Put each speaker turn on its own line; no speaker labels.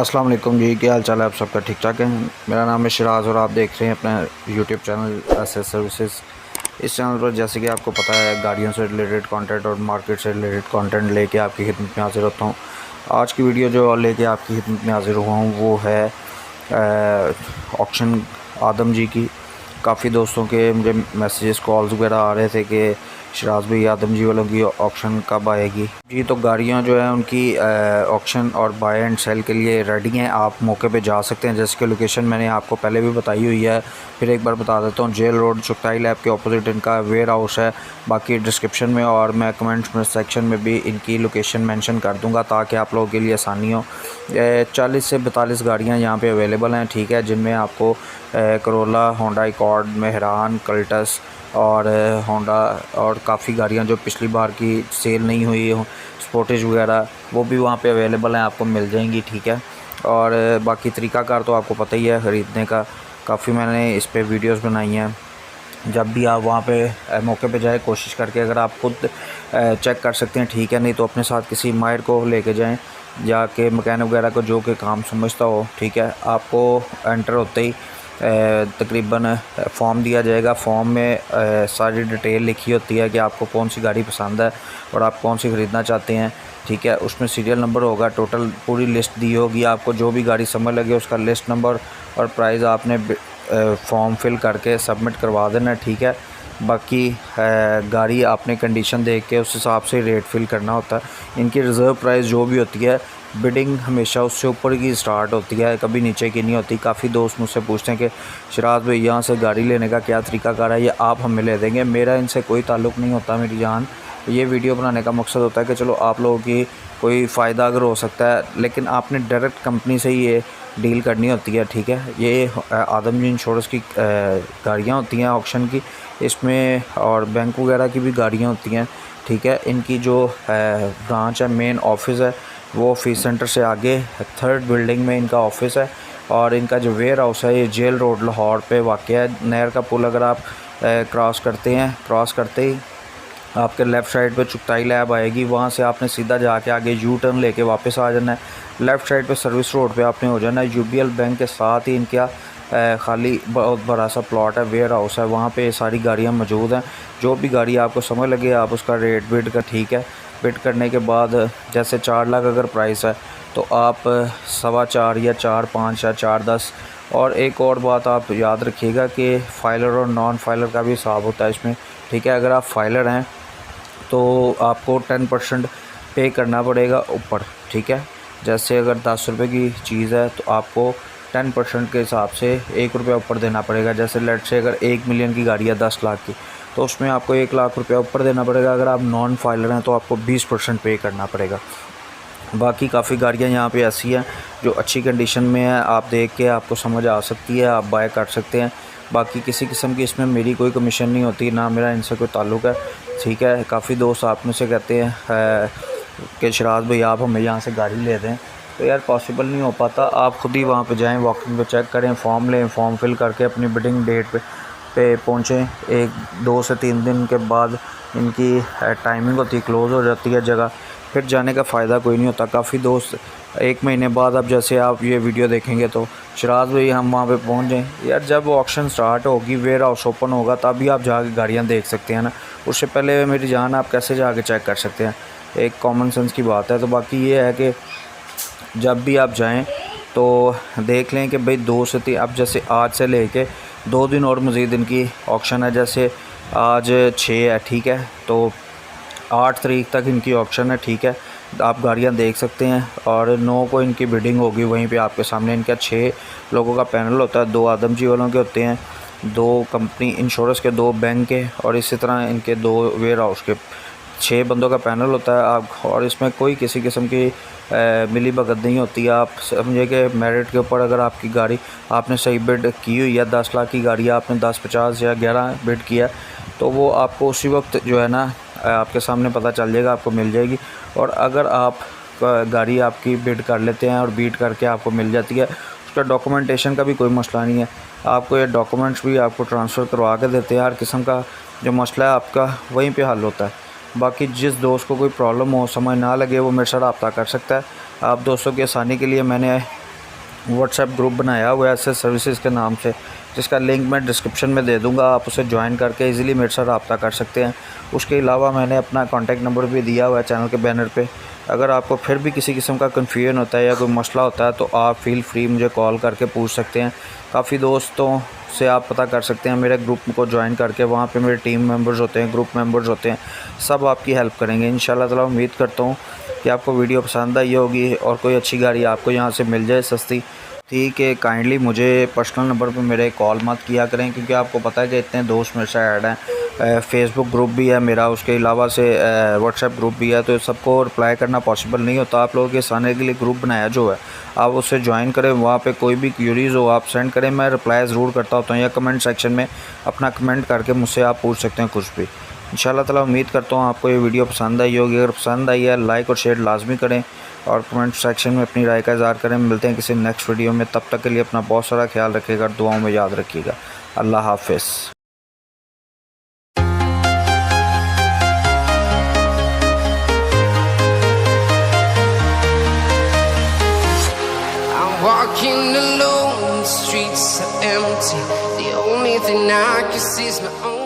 अस्सलाम वालेकुम जी, क्या हाल चाल है आप सबका? ठीक ठाक है। मेरा नाम है शिराज और आप देख रहे हैं अपना यूट्यूब चैनल एस सर्विसेज। इस चैनल पर जैसे कि आपको पता है गाड़ियों से रिलेटेड कंटेंट और मार्केट से रिलेटेड कंटेंट लेके आपकी खिदमत में हाज़िर होता हूँ। आज की वीडियो जो लेके आपकी खिदमत में हाज़िर हुआ हूँ वो है ऑक्शन आदम जी की। काफ़ी दोस्तों के मुझे मैसेजेस कॉल्स वगैरह आ रहे थे कि शिराज भाई आदम जी वालों की ऑक्शन कब आएगी जी। तो गाड़ियाँ जो है उनकी ऑक्शन और बाय एंड सेल के लिए रेडी हैं, आप मौके पे जा सकते हैं। जैसे कि लोकेशन मैंने आपको पहले भी बताई हुई है, फिर एक बार बता देता हूँ। जेल रोड चुगताई लैब के ऑपोजिट इनका वेयर हाउस है। बाकी डिस्क्रिप्शन में और मैं कमेंट्स में सेक्शन में भी इनकी लोकेशन मेंशन कर दूँगा ताकि आप लोगों के लिए आसानी हो। 40 से 42 गाड़ियाँ यहाँ पर अवेलेबल हैं, ठीक है, जिनमें आपको Corolla, Honda accord, Mehran, Cultus और होंडा और काफ़ी गाड़ियाँ जो पिछली बार की सेल नहीं हुई हो, स्पोर्टेज वगैरह, वो भी वहाँ पे अवेलेबल हैं, आपको मिल जाएंगी, ठीक है। और बाकी तरीक़ाकार तो आपको पता ही है ख़रीदने का, काफ़ी मैंने इस पे वीडियोस बनाई हैं। जब भी आप वहाँ पे मौके पे जाए कोशिश करके अगर आप खुद चेक कर सकते हैं, ठीक है, नहीं तो अपने साथ किसी माहिर को लेके जाएं, जाके मैकेनिक वगैरह को जो कि काम समझता हो, ठीक है। आपको एंटर होते ही तकरीबन फॉर्म दिया जाएगा। फॉर्म में सारी डिटेल लिखी होती है कि आपको कौन सी गाड़ी पसंद है और आप कौन सी ख़रीदना चाहते हैं, ठीक है। उसमें सीरियल नंबर होगा, टोटल पूरी लिस्ट दी होगी आपको। जो भी गाड़ी समझ लगे उसका लिस्ट नंबर और प्राइस आपने फॉर्म फिल करके सबमिट करवा देना, ठीक है। बाकी गाड़ी आपने कंडीशन देख के उस हिसाब से रेट फिल करना होता है। इनकी रिज़र्व प्राइस जो भी होती है, बिडिंग हमेशा उससे ऊपर की स्टार्ट होती है, कभी नीचे की नहीं होती। काफ़ी दोस्त मुझसे पूछते हैं कि शिराज भाई यहाँ से गाड़ी लेने का क्या तरीक़ाकार है, ये आप हमें ले देंगे। मेरा इनसे कोई ताल्लुक़ नहीं होता मेरी जान। ये वीडियो बनाने का मकसद होता है कि चलो आप लोगों की कोई फ़ायदा अगर हो सकता है, लेकिन आपने डायरेक्ट कंपनी से ही ये डील करनी होती है, ठीक है। ये आदम जी इंश्योरेंस की गाड़ियाँ होती हैं ऑक्शन की, इसमें और बैंक वगैरह की भी गाड़ियाँ होती हैं, ठीक है। इनकी जो ब्रांच है, मेन ऑफिस है, वो ऑफिस सेंटर से आगे 3rd बिल्डिंग में इनका ऑफिस है। और इनका जो वेयर हाउस है ये जेल रोड लाहौर पे वाक़या है। नहर का पुल अगर आप क्रॉस करते हैं, क्रॉस करते ही आपके लेफ़्ट साइड पे चुगताई लैब आएगी, वहाँ से आपने सीधा जाके आगे यू टर्न लेके वापस आ जाना है। लेफ़्ट साइड पे सर्विस रोड पे आपने हो जाना है। यूबीएल बैंक के साथ ही इनका खाली बहुत बड़ा सा प्लॉट है, वेयर हाउस है, वहाँ पे सारी गाड़ियाँ मौजूद हैं। जो भी गाड़ी आपको समझ लगे आप उसका रेट बिड का, ठीक है। बिड करने के बाद जैसे 4 लाख अगर प्राइस है तो आप 4.25 या 4.5 या 4.10। और एक और बात आप याद रखिएगा कि फाइलर और नॉन फाइलर का भी हिसाब होता है इसमें, ठीक है। अगर आप फाइलर हैं तो आपको 10% पे करना पड़ेगा ऊपर, ठीक है। जैसे अगर 10 रुपये की चीज़ है तो आपको 10% के हिसाब से 1 रुपया ऊपर देना पड़ेगा। जैसे लेट से अगर 1 मिलियन की गाड़ी है 10 लाख की, तो उसमें आपको 1 लाख रुपया ऊपर देना पड़ेगा। अगर आप नॉन फाइलर हैं तो आपको 20% पे करना पड़ेगा। बाकी काफ़ी गाड़ियाँ यहाँ पे ऐसी हैं जो अच्छी कंडीशन में है, आप देख के आपको समझ आ सकती है, आप बाय कर सकते हैं। बाकी किसी किस्म की इसमें मेरी कोई कमीशन नहीं होती, ना मेरा इनसे कोई ताल्लुक़ है, ठीक है। काफ़ी दोस्त आप में से कहते हैं कि शिराज भाई आप हमें यहाँ से गाड़ी ले दें, तो यार पॉसिबल नहीं हो पाता। आप ख़ुद ही वहाँ पे जाएं, वॉकिंग पे चेक करें, फॉर्म लें, फॉर्म फिल करके अपनी बिडिंग डेट पे पहुँचें। 2 से 3 दिन के बाद इनकी टाइमिंग होती है, क्लोज़ हो जाती है जगह, फिर जाने का फ़ायदा कोई नहीं होता। काफ़ी दोस्त 1 महीने बाद, अब जैसे आप ये वीडियो देखेंगे तो शिराज भाई हम वहाँ पे पहुँच जाएँ, यार जब ऑक्शन स्टार्ट होगी, वेयर हाउस ओपन होगा, तभी आप जाके गाड़ियाँ देख सकते हैं ना। उससे पहले मेरी जान आप कैसे जाके चेक कर सकते हैं, एक कॉमन सेंस की बात है। तो बाकी ये है कि जब भी आप जाएं तो देख लें कि भाई 2 से 3, अब जैसे आज से लेके 2 दिन और मज़ीद इनकी ऑक्शन है। जैसे आज 6 है, ठीक है, तो 8 तारीख तक इनकी ऑक्शन है, ठीक है। आप गाड़ियाँ देख सकते हैं और 9 को इनकी बिडिंग होगी वहीं पे आपके सामने। इनका 6 लोगों का पैनल होता है, 2 आदम जी वालों के होते हैं, 2 कंपनी इंश्योरेंस के, 2 बैंक के, और इसी तरह इनके 2 वेयर हाउस के। 6 बंदों का पैनल होता है आप, और इसमें कोई किसी किस्म की मिली भगत नहीं होती। आप समझिए कि मेरिट के ऊपर अगर आपकी गाड़ी आपने सही बिड की हुई है, 10 लाख की गाड़ी आपने 10, 50 या 11 बिड किया, तो वो आपको उसी वक्त जो है ना आपके सामने पता चल जाएगा, आपको मिल जाएगी। और अगर आप गाड़ी आपकी बिड कर लेते हैं और बीट करके आपको मिल जाती है, उसका डॉक्यूमेंटेशन का भी कोई मसला नहीं है। आपको ये डॉक्यूमेंट्स भी आपको ट्रांसफ़र करवा के देते हैं। हर किस्म का जो मसला है आपका वहीं पे हल होता है। बाकी जिस दोस्त को कोई प्रॉब्लम हो, समझ ना लगे, वो मेरे साथ रब्ता कर सकता है। आप दोस्तों की आसानी के लिए मैंने व्हाट्सएप ग्रुप बनाया हुआ है ऐसे सर्विसेज के नाम से, जिसका लिंक मैं डिस्क्रिप्शन में दे दूंगा। आप उसे ज्वाइन करके इजीली मेरे साथ रब्ता कर सकते हैं। उसके अलावा मैंने अपना कॉन्टैक्ट नंबर भी दिया हुआ है चैनल के बैनर पे। अगर आपको फिर भी किसी किस्म का कन्फ्यूजन होता है या कोई मसला होता है तो आप फील फ्री मुझे कॉल करके पूछ सकते हैं। काफ़ी दोस्तों से आप पता कर सकते हैं मेरे ग्रुप को ज्वाइन करके, वहाँ पे मेरे टीम मेंबर्स होते हैं, ग्रुप मेंबर्स होते हैं, सब आपकी हेल्प करेंगे इंशाल्लाह ताला। उम्मीद करता हूँ कि आपको वीडियो पसंद आई होगी और कोई अच्छी गाड़ी आपको यहाँ से मिल जाए सस्ती। ठीक है, काइंडली मुझे पर्सनल नंबर पे मेरे कॉल मत किया करें, क्योंकि आपको पता है कि इतने दोस्त मेरे से ऐड हैं। फेसबुक ग्रुप भी है मेरा, उसके अलावा से व्हाट्सएप ग्रुप भी है, तो सबको रिप्लाई करना पॉसिबल नहीं होता। आप लोगों के आसानी के लिए ग्रुप बनाया जो है, आप उससे ज्वाइन करें। वहाँ पे कोई भी क्यूरीज़ हो आप सेंड करें, मैं रिप्लाई ज़रूर करता होता हूँ, या कमेंट सेक्शन में अपना कमेंट करके मुझसे आप पूछ सकते हैं कुछ भी। इंशाल्लाह ताला उम्मीद करता हूँ आपको ये वीडियो पसंद आई होगी। अगर पसंद आई है लाइक और शेयर लाजमी करें और कमेंट सेक्शन में अपनी राय का इज़हार करें। मिलते हैं किसी नेक्स्ट वीडियो में, तब तक के लिए अपना बहुत सारा ख्याल रखिएगा, दुआओं में याद रखिएगा। अल्लाह हाफ़िज़।
Walking alone, the streets are empty. The only thing I can see is my own